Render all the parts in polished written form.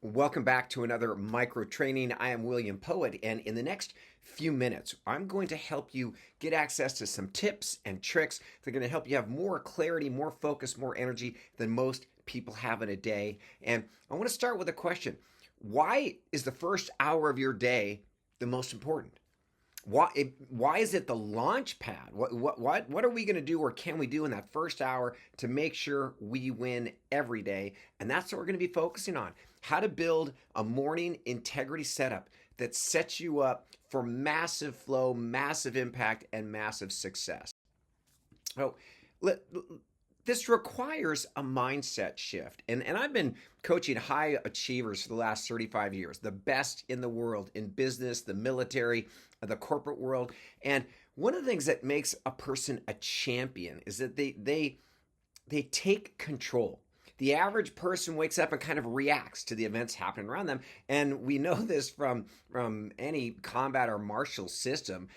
Welcome back to another micro training. I am William Poett, and in the next few minutes, I'm going to help you get access to some tips and tricks that are going to help you have more clarity, more focus, more energy than most people have in a day. And I want to start with a question. Why is the first hour of your day the most important? Why is it the launch pad? What are we going to do, or can we do in that first hour to make sure we win every day? And that's what we're going to be focusing on: how to build a morning integrity setup that sets you up for massive flow, massive impact, and massive success. So let, this requires a mindset shift. And I've been coaching high achievers for the last 35 years, the best in the world in business, the military, the corporate world. And one of the things that makes a person a champion is that they take control. The average person wakes up and kind of reacts to the events happening around them. And we know this from any combat or martial system.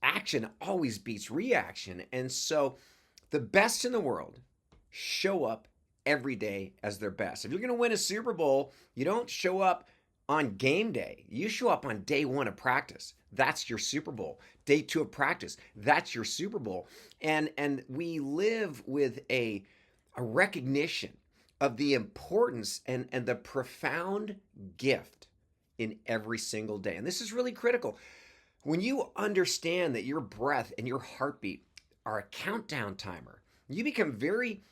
Action always beats reaction. And so the best in the world show up every day as their best. If you're going to win a Super Bowl, you don't show up on game day. You show up on day one of practice. That's your Super Bowl. Day two of practice. That's your Super Bowl. And we live with a recognition of the importance and the profound gift in every single day. And this is really critical. When you understand that your breath and your heartbeat are a countdown timer, you become very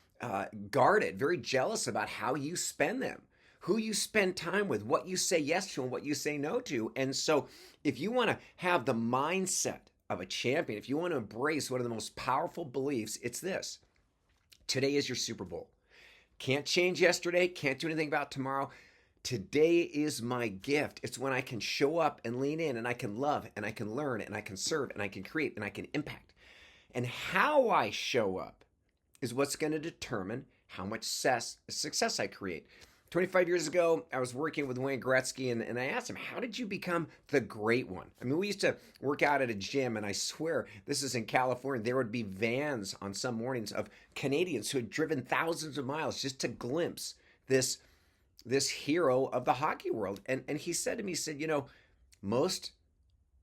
guarded, very jealous about how you spend them, who you spend time with, what you say yes to and what you say no to. And so if you want to have the mindset of a champion, if you want to embrace one of the most powerful beliefs, it's this: today is your Super Bowl. Can't change yesterday, can't do anything about tomorrow. Today is my gift. It's when I can show up and lean in, and I can love, and I can learn, and I can serve, and I can create, and I can impact. And how I show up is what's going to determine how much success I create. 25 years ago, I was working with Wayne Gretzky, and I asked him, how did you become the great one? I mean, we used to work out at a gym, and I swear, this is in California, there would be vans on some mornings of Canadians who had driven thousands of miles just to glimpse this hero of the hockey world. And he said to me, he said, most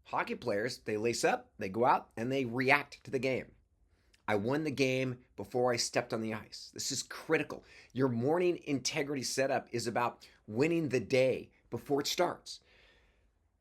hockey players, they lace up, they go out, and they react to the game. I won the game before I stepped on the ice. This is critical. Your morning integrity setup is about winning the day before it starts.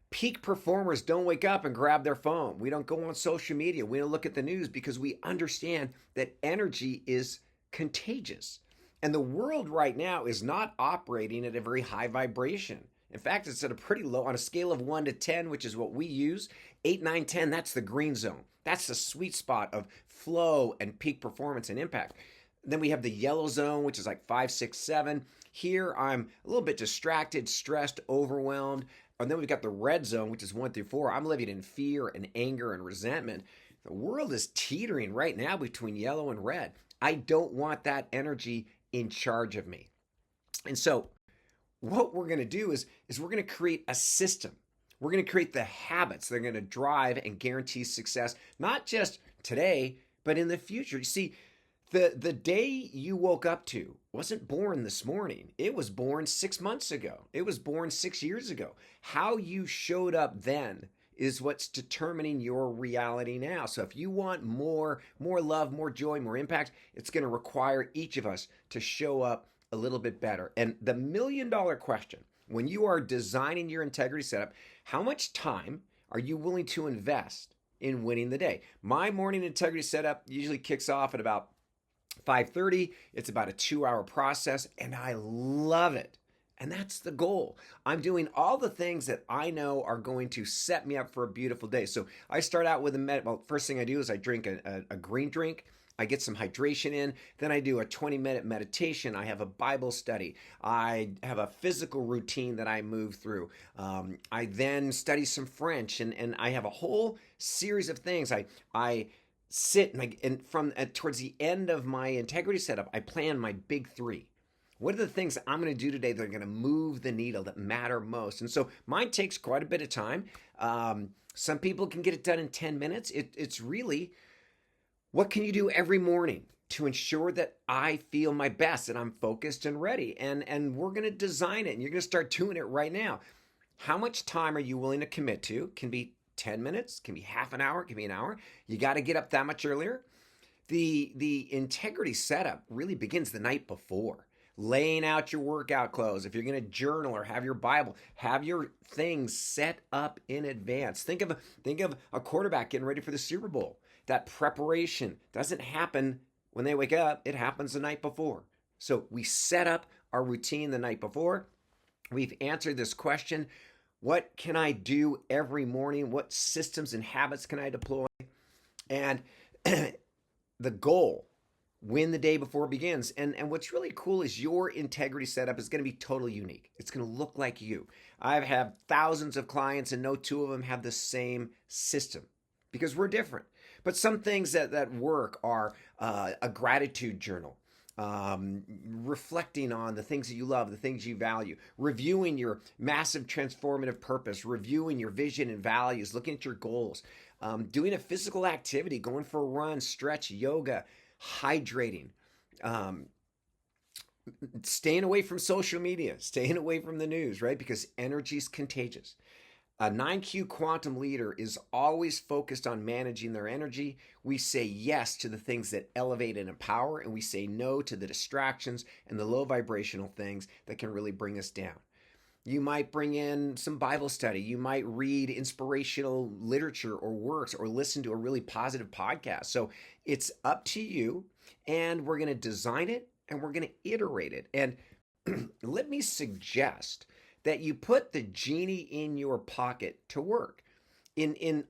Peak performers don't wake up and grab their phone. We don't go on social media. We don't look at the news because we understand that energy is contagious. And the world right now is not operating at a very high vibration. In fact, it's at a pretty low, on a scale of 1 to 10, which is what we use. 8, 9, 10, that's the green zone. That's the sweet spot of flow and peak performance and impact. Then we have the yellow zone, which is like 5, 6, 7. Here, I'm a little bit distracted, stressed, overwhelmed. And then we've got the red zone, which is 1 through 4. I'm living in fear and anger and resentment. The world is teetering right now between yellow and red. I don't want that energy in charge of me. And so what we're going to do is we're going to create a system. We're going to create the habits that are going to drive and guarantee success, not just today, but in the future. You see, the day you woke up to wasn't born this morning. It was born 6 months ago. It was born 6 years ago. How you showed up then is what's determining your reality now. So if you want more love, more joy, more impact, it's going to require each of us to show up a little bit better. And the $1,000,000 question, when you are designing your integrity setup, how much time are you willing to invest in winning the day? My morning integrity setup usually kicks off at about 5:30. It's about a 2-hour process, and I love it. And that's the goal. I'm doing all the things that I know are going to set me up for a beautiful day. So I start out with first thing I do is I drink a green drink. I get some hydration in. Then I do a 20-minute meditation. I have a Bible study. I have a physical routine that I move through. I then study some French, and I have a whole series of things. I sit, and towards the end of my integrity setup, I plan my big 3. What are the things that I'm going to do today that are going to move the needle, that matter most? And so mine takes quite a bit of time. Some people can get it done in 10 minutes. It's really, what can you do every morning to ensure that I feel my best and I'm focused and ready. And we're going to design it, and you're going to start doing it right now. How much time are you willing to commit to? Can be 10 minutes, can be half an hour, can be an hour. You got to get up that much earlier. The integrity setup really begins the night before. Laying out your workout clothes. If you're going to journal or have your Bible, have your things set up in advance. Think of a quarterback getting ready for the Super Bowl. That preparation doesn't happen when they wake up. It happens the night before. So we set up our routine the night before. We've answered this question: what can I do every morning? What systems and habits can I deploy? And the goal, when the day before begins. And what's really cool is your integrity setup is going to be totally unique. It's going to look like you. I've had thousands of clients, and no two of them have the same system because we're different. But some things that work are a gratitude journal, reflecting on the things that you love, the things you value, reviewing your massive transformative purpose, reviewing your vision and values, looking at your goals, doing a physical activity, going for a run, stretch, yoga, hydrating, staying away from social media, staying away from the news, right? Because energy is contagious. A 9Q quantum leader is always focused on managing their energy. We say yes to the things that elevate and empower, and we say no to the distractions and the low vibrational things that can really bring us down. You might bring in some Bible study. You might read inspirational literature or works, or listen to a really positive podcast. So it's up to you, and we're going to design it and we're going to iterate it. And let me suggest that you put the genie in your pocket to work.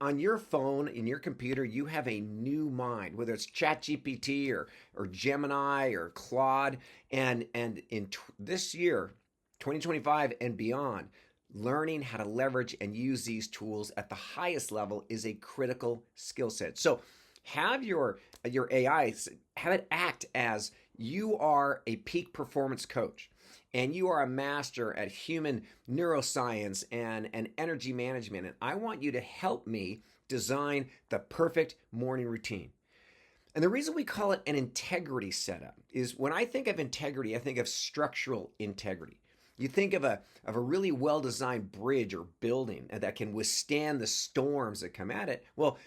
On your phone, in your computer, you have a new mind, whether it's ChatGPT or Gemini or Claude. And in this year, 2025 and beyond, learning how to leverage and use these tools at the highest level is a critical skill set. So have your AI, have it act as you are a peak performance coach, and you are a master at human neuroscience and energy management. And I want you to help me design the perfect morning routine. And the reason we call it an integrity setup is, when I think of integrity, I think of structural integrity. You think of a really well-designed bridge or building that can withstand the storms that come at it. Well,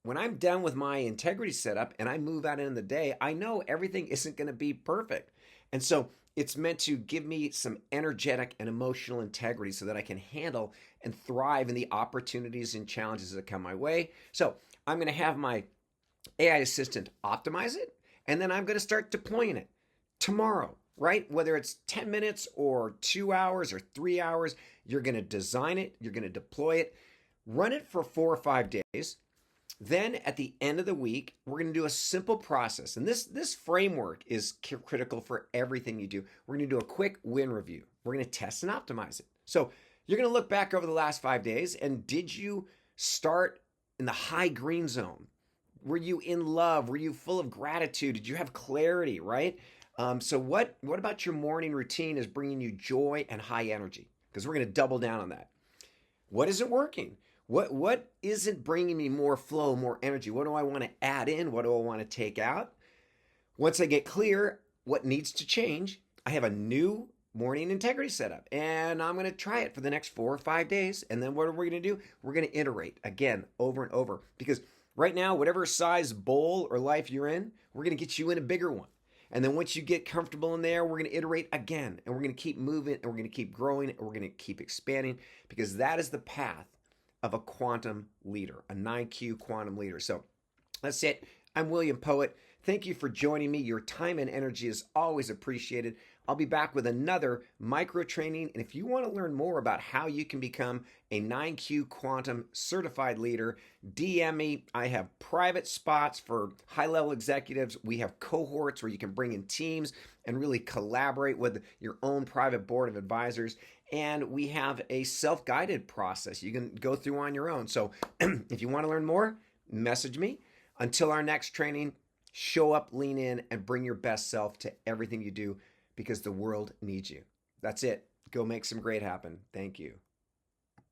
when I'm done with my integrity setup and I move out in the day, I know everything isn't going to be perfect. And so it's meant to give me some energetic and emotional integrity so that I can handle and thrive in the opportunities and challenges that come my way. So I'm going to have my AI assistant optimize it, and then I'm going to start deploying it tomorrow, right? Whether it's 10 minutes or 2 hours or 3 hours, you're going to design it, you're going to deploy it, run it for 4 or 5 days. Then at the end of the week, we're going to do a simple process. And this framework is critical for everything you do. We're going to do a quick win review. We're going to test and optimize it. So you're going to look back over the last 5 days, and did you start in the high green zone? Were you in love? Were you full of gratitude? Did you have clarity, right? So what about your morning routine is bringing you joy and high energy? Because we're going to double down on that. What isn't working? What isn't bringing me more flow, more energy? What do I want to add in? What do I want to take out? Once I get clear what needs to change, I have a new morning integrity setup, and I'm going to try it for the next 4 or 5 days. And then what are we going to do? We're going to iterate again, over and over. Because right now, whatever size bowl or life you're in, we're going to get you in a bigger one. And then once you get comfortable in there, we're going to iterate again, and we're going to keep moving, and we're going to keep growing, and we're going to keep expanding, because that is the path of a quantum leader, a 9Q quantum leader. So that's it. I'm William Poett. Thank you for joining me. Your time and energy is always appreciated. I'll be back with another micro training. And if you want to learn more about how you can become a 9Q quantum certified leader, DM me. I have private spots for high-level executives. We have cohorts where you can bring in teams and really collaborate with your own private board of advisors. And we have a self-guided process you can go through on your own. So if you want to learn more, message me. Until our next training, show up, lean in, and bring your best self to everything you do, because the world needs you. That's it. Go make some great happen. Thank you.